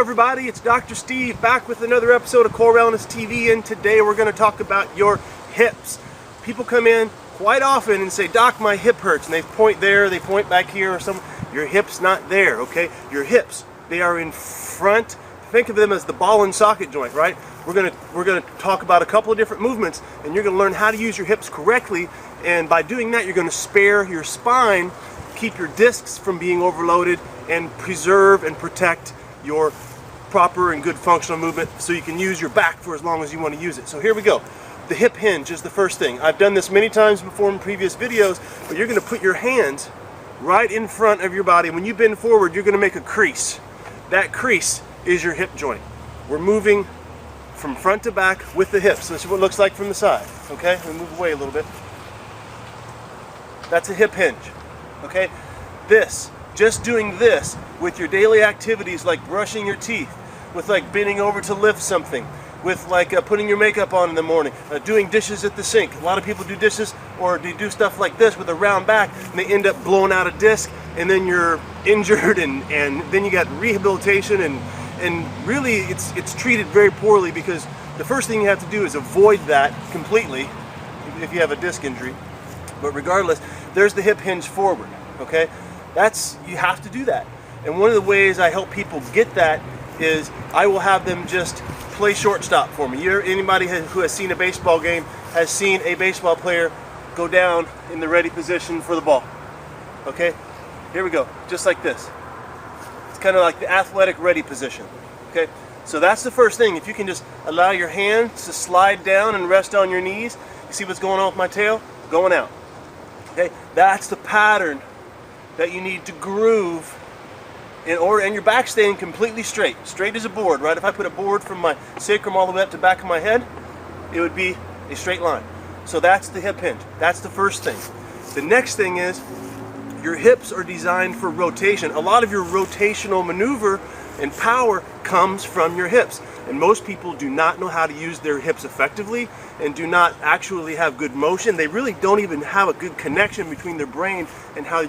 everybody, it's Dr. Steve back with another episode of Core Wellness TV, and today we're going to talk about your hips. People come in quite often and say, Doc, my hip hurts, and they point there, they point back here or something. Your hip's not there, okay? Your hips, they are in front. Think of them as the ball and socket joint, right? We're gonna talk about a couple of different movements, and you're gonna learn how to use your hips correctly, and by doing that you're gonna spare your spine, keep your discs from being overloaded, and preserve and protect your proper and good functional movement so you can use your back for as long as you want to use it. So here we go. The hip hinge is the first thing. I've done this many times before in previous videos, but you're going to put your hands right in front of your body. When you bend forward, you're going to make a crease. That crease is your hip joint. We're moving from front to back with the hips. This is what it looks like from the side. Okay, we move away a little bit. That's a hip hinge. Okay, just doing this with your daily activities like brushing your teeth, with like bending over to lift something, with like putting your makeup on in the morning, doing dishes at the sink. A lot of people do dishes or they do stuff like this with a round back and they end up blowing out a disc, and then you're injured and then you got rehabilitation and really it's treated very poorly, because the first thing you have to do is avoid that completely if you have a disc injury. But regardless, there's the hip hinge forward, okay? You have to do that. And one of the ways I help people get that is I will have them just play shortstop for me. Anybody who has seen a baseball game has seen a baseball player go down in the ready position for the ball. Okay? Here we go. Just like this. It's kind of like the athletic ready position. Okay? So that's the first thing. If you can just allow your hands to slide down and rest on your knees. You see what's going on with my tail? Going out. Okay? That's the pattern that you need to groove in order, and your back staying completely straight as a board, right? If I put a board from my sacrum all the way up to the back of my head, it would be a straight line. So that's the hip hinge. That's the first thing. The next thing is your hips are designed for rotation. A lot of your rotational maneuver and power comes from your hips, and most people do not know how to use their hips effectively and do not actually have good motion. They really don't even have a good connection between their brain and how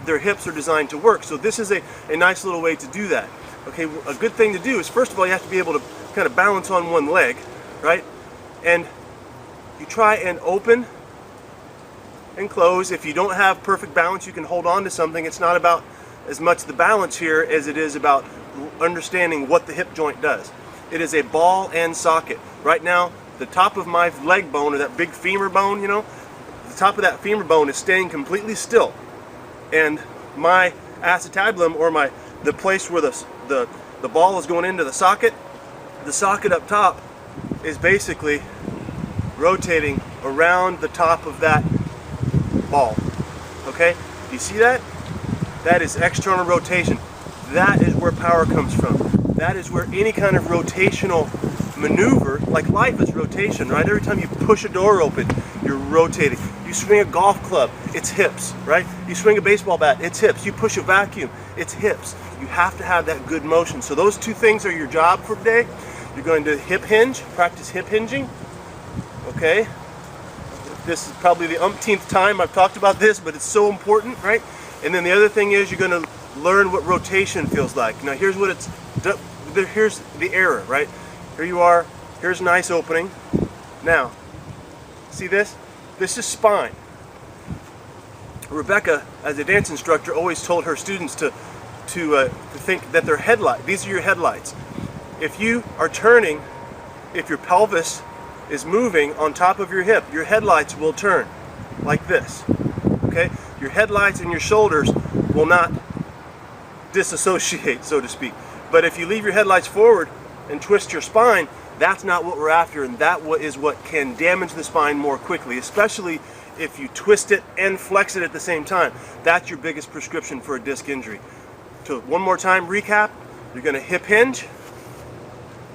their hips are designed to work. So this is a nice little way to do that. Okay, a good thing to do is, first of all, you have to be able to kind of balance on one leg, right? And you try and open and close. If you don't have perfect balance, you can hold on to something. It's not about as much the balance here as it is about understanding what the hip joint does. It is a ball and socket. Right now, the top of my leg bone, or that big femur bone, you know, the top of that femur bone is staying completely still. And my acetabulum, or the place where the ball is going into the socket up top is basically rotating around the top of that ball. Okay? You see that? That is external rotation. That is where power comes from. That is where any kind of rotational maneuver, like life is rotation, right? Every time you push a door open, you're rotating. You swing a golf club, it's hips, right? You swing a baseball bat, it's hips. You push a vacuum, it's hips. You have to have that good motion. So those two things are your job for today. You're going to hip hinge, practice hip hinging, okay? This is probably the umpteenth time I've talked about this, but it's so important, right? And then the other thing is you're going to learn what rotation feels like. Now here's the error, right? Here you are, here's a nice opening. Now, see this? This is spine. Rebecca, as a dance instructor, always told her students to think that they're these are your headlights. If you are turning, if your pelvis is moving on top of your hip, your headlights will turn like this, okay? Your headlights and your shoulders will not disassociate, so to speak. But if you leave your headlights forward and twist your spine, that's not what we're after, and that is what can damage the spine more quickly, especially if you twist it and flex it at the same time. That's your biggest prescription for a disc injury. So one more time, recap. You're going to hip hinge,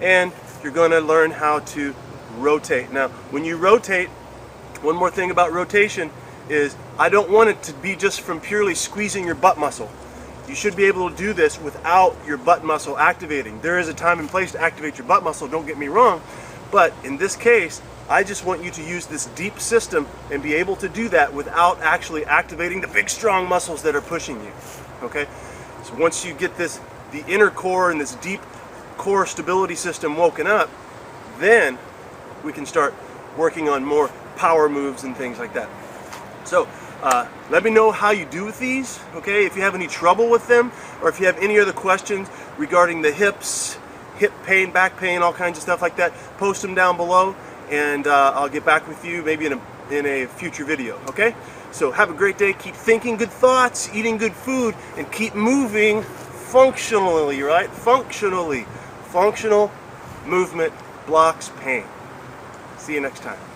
and you're going to learn how to rotate. Now, when you rotate, one more thing about rotation is I don't want it to be just from purely squeezing your butt muscle. You should be able to do this without your butt muscle activating. There is a time and place to activate your butt muscle, don't get me wrong, but in this case, I just want you to use this deep system and be able to do that without actually activating the big strong muscles that are pushing you. Okay? So once you get the inner core and this deep core stability system woken up, then we can start working on more power moves and things like that. So let me know how you do with these, okay? If you have any trouble with them, or if you have any other questions regarding the hips, hip pain, back pain, all kinds of stuff like that, post them down below, and I'll get back with you maybe in a future video, okay? So have a great day, keep thinking good thoughts, eating good food, and keep moving functionally, right? Functionally. Functional movement blocks pain. See you next time.